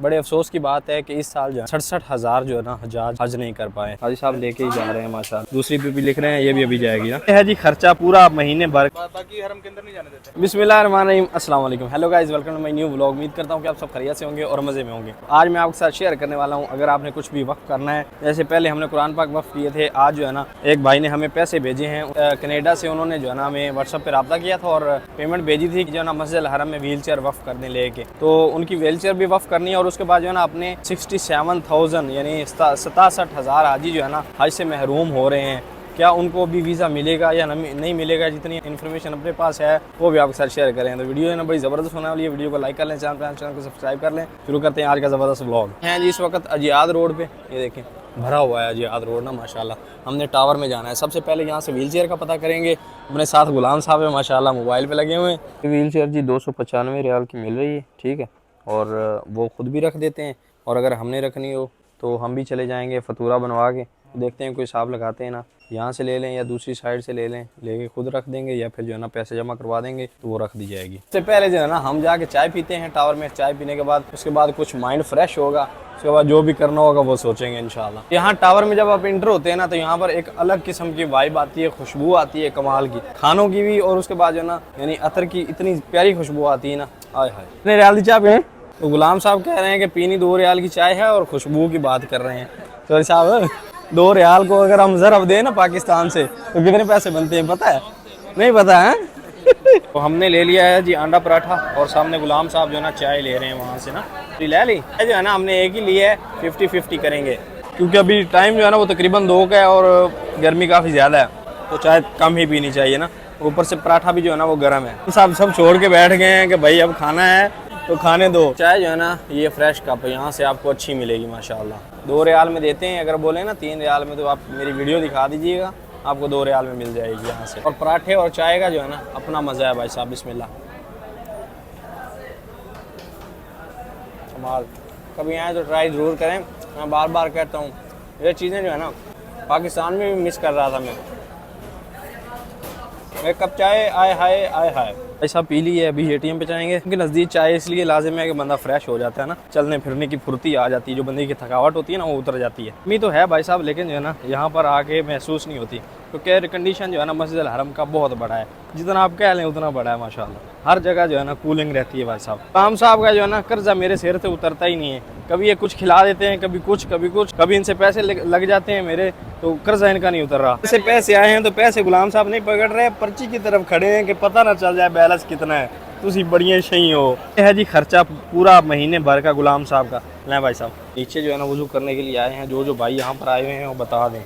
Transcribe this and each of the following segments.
बड़े अफसोस की बात है कि इस साल जो 67,000 जो है ना हजाज हज नहीं कर पाए। हाजी साहब लेके ही जा रहे हैं माशाल्लाह। दूसरी पे भी लिख रहे हैं, ये भी अभी जाएगी ना। है जी खर्चा पूरा महीने भर, बाकी हरम के अंदर नहीं जाने देते। बिस्मिल्लाहिर्रहमानिर्रहीम, अस्सलाम वालेकुम, hello guys, welcome to my new vlog. उम्मीद करता हूँ कि आप सब खैरियत से होंगे और मज़े में होंगे। आज मैं आपके साथ शेयर करने वाला हूँ, अगर आपने कुछ भी वक्फ करना है, जैसे पहले हमने कुरान पाक वक्फ किए थे, आज जो है ना एक भाई ने हमें पैसे भेजे हैं कनाडा से। उन्होंने जो है ना हमें व्हाट्सअप पे रब्ता किया था और पेमेंट भेजी थी कि जो है ना मस्जिद हरम में व्हील चेयर वक्फ करने लेके, तो उनकी व्हील चेयर भी वक्फ करनी है। और उसके बाद जो है ना अपने 67,000 यानी 67,000 हाजी जो है ना हज से महरूम हो रहे हैं। क्या उनको भी वीज़ा मिलेगा या नहीं मिलेगा, जितनी इन्फॉर्मेशन अपने पास है वो भी आपके साथ शेयर करें। तो वीडियो है ना बड़ी ज़बरदस्त होने वाली है। वीडियो को लाइक कर लें, चैनल को सब्सक्राइब कर लें। शुरू करते हैं आज का ज़बरदस्त व्लॉग। हैं जी इस वक्त अजियाद रोड पे, ये देखें भरा हुआ है अजियाद रोड ना माशाल्लाह। हमने टावर में जाना है। सबसे पहले यहाँ से व्हील चेयर का पता करेंगे। अपने साथ गुलाम साहब है माशाल्लाह, मोबाइल पे लगे हुए हैं। व्हील चेयर जी 295 रियाल की मिल रही है, ठीक है। और वो ख़ुद भी रख देते हैं, और अगर हमने रखनी हो तो हम भी चले जाएंगे फतूरा बनवा के। देखते हैं कोई हिसाब लगाते हैं ना, यहाँ से ले लें या दूसरी साइड से ले लें, लेके खुद रख देंगे या फिर जो है ना पैसे जमा करवा देंगे तो वो रख दी जाएगी। उससे पहले जो है ना हम जाके चाय पीते हैं टावर में। चाय पीने के बाद उसके बाद कुछ माइंड फ्रेश होगा, उसके बाद जो भी करना होगा वो सोचेंगे इंशाल्लाह। यहाँ टावर में जब आप इंटर होते हैं ना तो यहाँ पर एक अलग किस्म की वाइब आती है, खुशबू आती है कमाल की, खानों की भी और उसके बाद जो है ना यानी अतर की इतनी प्यारी खुशबू आती है ना, आय हाय। इतने रियाल की चाय पिए तो गुलाम साहब कह रहे हैं कि पीनी 2 रियाल की चाय है और खुशबू की बात कर रहे हैं। तो साहब 2 रियाल को अगर हम ज़रब दें ना पाकिस्तान से तो कितने पैसे बनते हैं पता है? नहीं पता है। तो हमने ले लिया है जी अंडा पराठा और सामने गुलाम साहब जो है ना चाय ले रहे हैं वहाँ से ना, ले ली जो है ना हमने एक ही लिया है। 50-50 करेंगे क्योंकि अभी टाइम जो है ना वो तकरीबन 2 का है और गर्मी काफ़ी ज़्यादा है, तो चाय कम ही पीनी चाहिए ना। ऊपर से पराठा भी जो है ना वो गर्म है। साहब सब छोड़ के बैठ गए हैं कि भाई अब खाना है तो खाने दो। चाय जो है ना ये फ्रेश कप यहाँ से आपको अच्छी मिलेगी माशाल्लाह। 2 रियाल में देते हैं, अगर बोले ना 3 रियाल में तो आप मेरी वीडियो दिखा दीजिएगा, आपको 2 रियाल में मिल जाएगी यहाँ से। और पराठे और चाय का जो है ना अपना मज़ा है भाई साहब। बिस्मिल्लाह। कमाल, कभी आए तो ट्राई ज़रूर करें। मैं बार बार कहता हूँ ये चीज़ें जो है ना पाकिस्तान में भी मिस कर रहा था मैं। एक कप चाय आए हाय आए हाय। ऐसा पी ली है, अभी एटीएम पे जाएंगे क्योंकि नज़दीक चाय इसलिए लाजिम है कि बंदा फ्रेश हो जाता है ना, चलने फिरने की फुर्ती आ जाती है, जो बंदे की थकावट होती है ना वो उतर जाती है। मी तो है भाई साहब, लेकिन जो है ना यहाँ पर आके महसूस नहीं होती क्योंकि कंडीशन जो है ना मस्जिद हरम का बहुत बड़ा है। जितना आप कह लें उतना बड़ा है माशाल्लाह। हर जगह जो है ना कूलिंग रहती है भाई साहब। काम साहब का जो है ना कर्जा मेरे सिर से उतरता ही नहीं है। कभी ये कुछ खिला देते हैं, कभी कुछ कभी कुछ, कभी इनसे पैसे लग जाते हैं मेरे, तो कर्जा इनका नहीं उतर रहा। जैसे पैसे आए हैं तो पैसे गुलाम साहब नहीं पकड़ रहे, पर्ची की तरफ खड़े हैं कि पता ना चल जाए बैलेंस कितना है। तुसी बढ़िया सही हो। है जी खर्चा पूरा महीने भर का गुलाम साहब का। लें भाई साहब नीचे जो है ना वजू करने के लिए आए हैं। जो भाई यहाँ पर आए हुए हैं वो बता दें।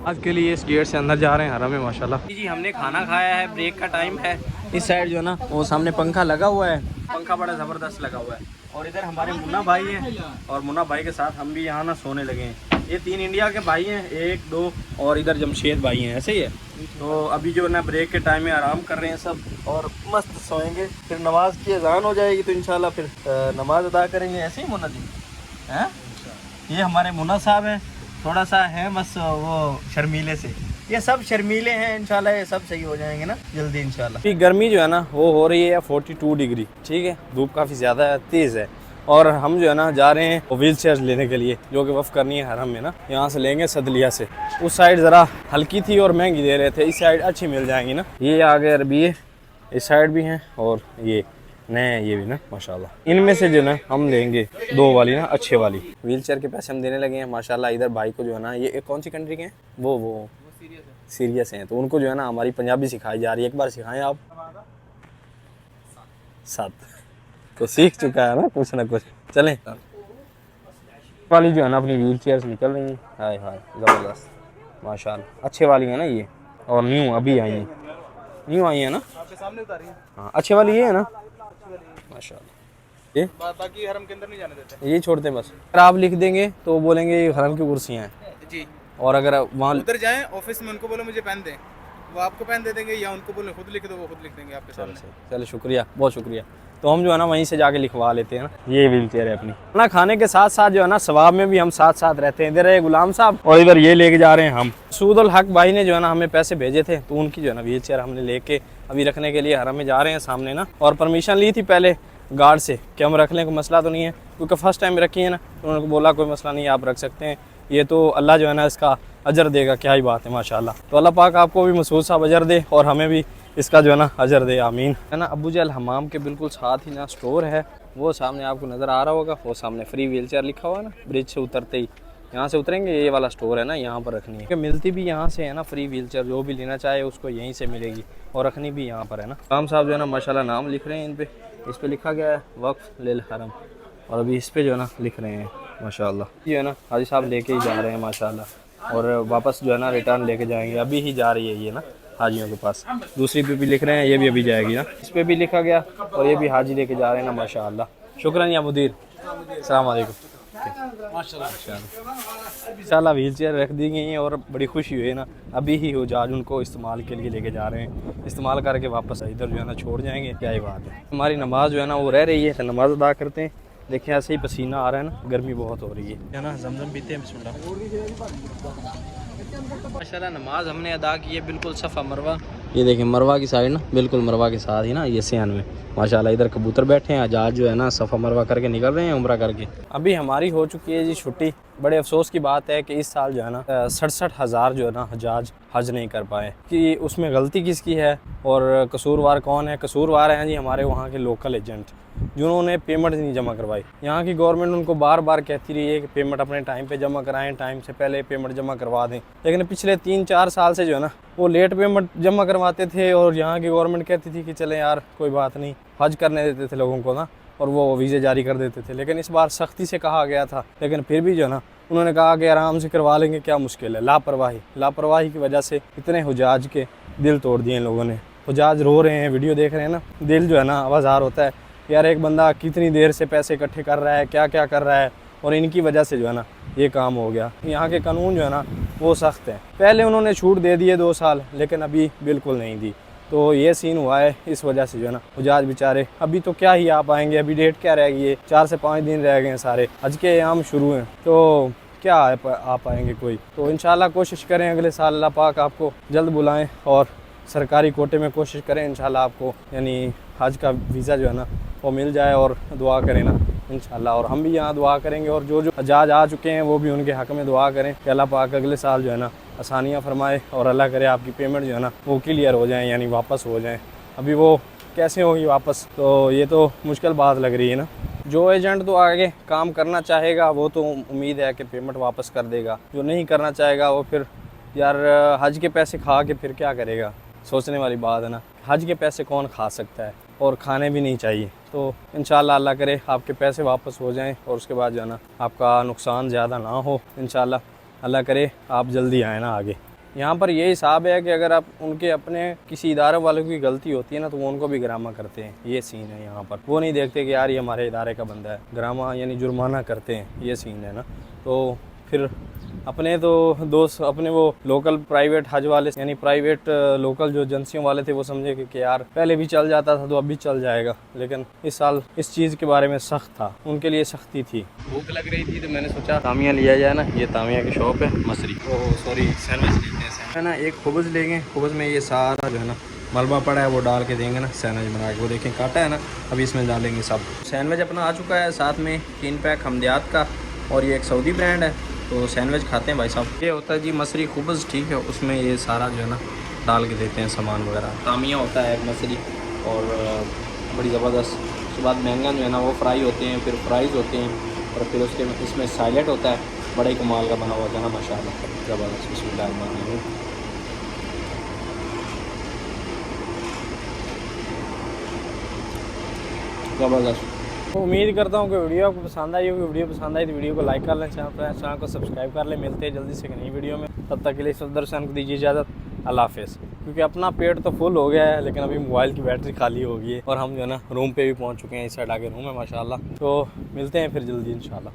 आज के लिए इस गेट से अंदर जा रहे हैं हरम में माशाल्लाह। जी हमने खाना खाया है, ब्रेक का टाइम है। इस साइड जो है ना वो सामने पंखा लगा हुआ है, पंखा बड़ा ज़बरदस्त लगा हुआ है। और इधर हमारे मुन्ना भाई हैं और मुन्ना भाई के साथ हम भी यहाँ ना सोने लगे हैं। ये 3 इंडिया के भाई हैं, 1 2 और इधर जमशेद भाई हैं, ऐसे ही है। तो अभी जो है ना ब्रेक के टाइम में आराम कर रहे हैं सब और मस्त सोएंगे, फिर नमाज की अजान हो जाएगी तो इंशाल्लाह फिर नमाज अदा करेंगे। ऐसे ही मुन्ना जी हैं, ये हमारे मुन्ना साहब हैं, थोड़ा सा है बस वो शर्मीले से। ये सब शर्मीले हैं, इंशाल्लाह ये सब सही हो जाएंगे ना जल्दी इंशाल्लाह। गर्मी जो है ना वो हो रही है 42 डिग्री, ठीक है। धूप काफ़ी ज़्यादा है, तेज़ है। और हम जो है ना जा रहे हैं व्हील चेयर लेने के लिए, जो कि वफ़ करनी है हरम में ना। यहाँ से लेंगे सदलिया से। उस साइड ज़रा हल्की थी और महंगी दे रहे थे, इस साइड अच्छी मिल जाएंगी ना। ये आगे अरबी है, इस साइड भी हैं और ये नए ये भी ना माशाल्लाह। इनमें से जो ना हम लेंगे 2 वाली ना अच्छे वाली। व्हील चेयर के पैसे हम देने लगे हैं माशाल्लाह। इधर भाई को जो है ना ये कौन सी कंट्री के हैं वो सीरियस हैं, तो उनको जो है ना हमारी पंजाबी सिखाई जा रही है। एक बार सिखाएं आप। 7 तो सीख चुका है ना कुछ ना कुछ। चलें वाली जो है ना अपनी व्हील चेयर निकल रही हैं। हाय हाय ज़बरदस्त माशाल्लाह। अच्छे वाली है ना ये, और न्यू अभी आई हैं, न्यू आई है ना आपके सामने उतारी है। हाँ अच्छे वाली ये है ना माशाल्लाह। ये बाकी हरम के अंदर नहीं जाने देते, ये छोड़ते हैं बस। अगर आप लिख देंगे तो बोलेंगे ये हरम की कुर्सियाँ हैं जी। और अगर वहाँ उधर जाएं ऑफिस में उनको बोलो मुझे पेन दें, वो आपको पेन दे देंगे या उनको बोले खुद लिख दो, वो खुद लिख देंगे आपके सामने। चलो शुक्रिया, बहुत शुक्रिया। तो हम जो है ना वहीं से जाके लिखवा लेते हैं ना। ये व्हील चेयर है अपनी। खाना खाने के साथ साथ जो है ना सवाब में भी हम साथ साथ रहते हैं। इधर है गुलाम साहब और इधर ये लेके जा रहे हैं हम। सूदुल हक भाई ने जो है ना हमें पैसे भेजे थे, तो उनकी जो है ना व्हील चेयर हमने लेके अभी रखने के लिए हरम में जा रहे हैं सामने ना। और परमिशन ली थी पहले गार्ड से कि हम रख लें, कोई मसला तो नहीं है, क्योंकि फर्स्ट टाइम रखी है ना। तो उन्होंने बोला कोई मसला नहीं, आप रख सकते हैं। ये तो अल्लाह जो है ना इसका अजर देगा, क्या ही बात है माशाल्लाह। तो अल्लाह पाक आपको भी मसूद साहब अजर दे और हमें भी इसका जो है ना अजर दे, आमीन। है ना। अबू जहल हमाम के बिल्कुल साथ ही ना स्टोर है, वो सामने आपको नज़र आ रहा होगा। वो सामने फ्री व्हील चेयर लिखा हुआ है ना, ब्रिज से उतरते ही यहाँ से उतरेंगे, ये वाला स्टोर है ना, यहाँ पर रखनी है। मिलती भी यहाँ से है ना फ्री व्हील चेयर, जो भी लेना चाहे उसको यहीं से मिलेगी और रखनी भी यहाँ पर है ना। काम साहब जो है ना माशाल्लाह नाम लिख रहे हैं इन पे। इस पे लिखा गया है वक्फ लिल हरम, और अभी इस पे जो है ना लिख रहे हैं माशाल्लाह। ये है ना हाजी साहब लेके ही जा रहे हैं माशाल्लाह, और वापस जो है ना रिटर्न लेके जाएंगे। अभी ही जा रही है ये ना हाजियों के पास। दूसरी पे भी लिख रहे हैं, ये भी अभी जाएगी ना। इस पे भी लिखा गया और ये भी हाजी लेके जा रहे हैं ना माशाल्लाह। शुक्रान या मुदीर, अस्सलाम वालेकुम। इंशाल्लाह व्हील चेयर रख दी गई हैं और बड़ी खुशी हुई है ना। अभी ही हुजाज उनको इस्तेमाल के लिए लेके जा रहे हैं, इस्तेमाल करके वापस इधर जो है ना छोड़ जाएंगे। क्या ही बात है। हमारी नमाज जो है ना वो रह रही है, तो नमाज अदा करते हैं। देखिए ऐसे ही पसीना आ रहा है ना, गर्मी बहुत हो रही है ना। जमजम पीते हैं, बिस्मिल्लाह। माशाल्लाह नमाज हमने अदा की है बिल्कुल सफ़ा मरवा। ये देखिए मरवा की साइड ना, बिल्कुल मरवा के साथ ही ना ये सियान में माशाल्लाह इधर कबूतर बैठे हैं। आजाद जो है ना सफ़ा मरवा करके निकल रहे हैं उम्रा करके। अभी हमारी हो चुकी है जी छुट्टी। बड़े अफसोस की बात है कि इस साल जो है ना 67,000 जो है ना हजाज हज नहीं कर पाए। कि उसमें गलती किसकी है और कसूरवार कौन है? कसूरवार हैं जी हमारे वहाँ के लोकल एजेंट, जिन्होंने पेमेंट नहीं जमा करवाई। यहाँ की गवर्नमेंट उनको बार बार कहती रही है कि पेमेंट अपने टाइम पे जमा कराएं, टाइम से पहले पेमेंट जमा करवा दें। लेकिन पिछले 3-4 साल से जो है ना वो लेट पेमेंट जमा करवाते थे, और यहाँ की गवर्नमेंट कहती थी कि चले यार कोई बात नहीं, हज करने देते थे लोगों को ना, और वो वीज़े जारी कर देते थे। लेकिन इस बार सख्ती से कहा गया था, लेकिन फिर भी जो है ना उन्होंने कहा कि आराम से करवा लेंगे, क्या मुश्किल है। लापरवाही की वजह से इतने हुजाज के दिल तोड़ दिए लोगों ने। हुजाज रो रहे हैं, वीडियो देख रहे हैं ना, दिल जो है ना आवाज़ार होता है यार। एक बंदा कितनी देर से पैसे इकट्ठे कर रहा है, क्या क्या कर रहा है, और इनकी वजह से जो है ना ये काम हो गया। यहाँ के कानून जो है ना वो सख्त है। पहले उन्होंने छूट दे दी है 2 साल, लेकिन अभी बिल्कुल नहीं दी। तो ये सीन हुआ है, इस वजह से जो है ना हुजाज बेचारे अभी तो क्या ही आ पाएंगे। अभी डेट क्या रह गई है, 4 से 5 दिन रह गए हैं, सारे हज के अयाम शुरू हैं, तो क्या आ पाएंगे कोई। तो इंशाल्लाह कोशिश करें अगले साल अल्लाह पाक आपको जल्द बुलाएं और सरकारी कोटे में कोशिश करें इंशाल्लाह आपको यानी हज का वीज़ा जो है ना वो मिल जाए। और दुआ करें ना इंशाल्लाह, और हम भी यहाँ दुआ करेंगे, और जो हजाज आ चुके हैं वो भी उनके हक़ में दुआ करें कि अल्लाह पाक अगले साल जो है ना आसानियाँ फरमाए, और अल्लाह करे आपकी पेमेंट जो है ना वो क्लियर हो जाए, यानी वापस हो जाए। अभी वो कैसे होगी वापस, तो ये तो मुश्किल बात लग रही है ना। जो एजेंट तो आगे काम करना चाहेगा वो तो उम्मीद है कि पेमेंट वापस कर देगा, जो नहीं करना चाहेगा वो फिर यार हज के पैसे खा के फिर क्या करेगा। सोचने वाली बात है ना, हज के पैसे कौन खा सकता है, और खाने भी नहीं चाहिए। तो इंशाल्लाह अल्लाह करे आपके पैसे वापस हो जाएं, और उसके बाद जो है ना आपका नुकसान ज़्यादा ना हो। इंशाल्लाह अल्लाह करे आप जल्दी आए ना आगे। यहाँ पर ये हिसाब है कि अगर आप उनके अपने किसी इदारे वालों की गलती होती है ना, तो वो उनको भी ग्रामा करते हैं। ये सीन है यहाँ पर। वो नहीं देखते कि यार ये हमारे इदारे का बंदा है, ग्रामा यानी जुर्माना करते हैं, ये सीन है ना। तो फिर अपने तो दोस्त अपने वो लोकल प्राइवेट हज वाले यानी प्राइवेट लोकल जो एजेंसियों वाले थे वो समझे कि यार पहले भी चल जाता था तो अब भी चल जाएगा। लेकिन इस साल इस चीज़ के बारे में सख्त था, उनके लिए सख्ती थी। भूख लग रही थी तो मैंने सोचा तामिया लिया जाए ना। ये तामिया की शॉप है, मसरी सॉरी सैंडविच लेते हैं है ना। एक खुबज़ लेंगे, खुबज़ में ये सारा जो है ना मलबा पड़ा है वो डाल के देंगे ना सैंडविच बना के। वो देखें काटा है ना, अभी इसमें डालेंगे सब। सैंडविच अपना आ चुका है, साथ में 3 पैक हमदियात का, और ये एक सऊदी ब्रांड है। तो सैंडविच खाते हैं भाई साहब। ये होता है जी मसरी खुबज़, ठीक है, उसमें ये सारा जो है ना डाल के देते हैं सामान वगैरह। तामिया होता है एक मसरी, और बड़ी ज़बरदस्त। उसके बाद बैंगन जो है ना वो फ्राई होते हैं, फिर फ्राइज़ होते हैं, और फिर उसके इसमें साइलेट होता है, बड़ा ही कमाल का बना हुआ होता है ना माशाल्लाह, ज़बरदस्त। बिस्मिल्लाह। ज़बरदस्त। तो उम्मीद करता हूँ कि वीडियो आपको पसंद आई होगी। वीडियो पसंद आई तो वीडियो को लाइक कर लें, चैनल को सब्सक्राइब कर लें। मिलते हैं जल्दी से एक नई वीडियो में, तब तक के लिए सब दर्शन को दीजिए इजाज़त। अल्लाह हाफ़िज़। क्योंकि अपना पेट तो फुल हो गया है, लेकिन अभी मोबाइल की बैटरी खाली हो गई है, और हम जो है ना रूम पे भी पहुँच चुके हैं। इस साइड आगे रूम है माशाल्लाह। तो मिलते हैं फिर जल्दी इंशाल्लाह।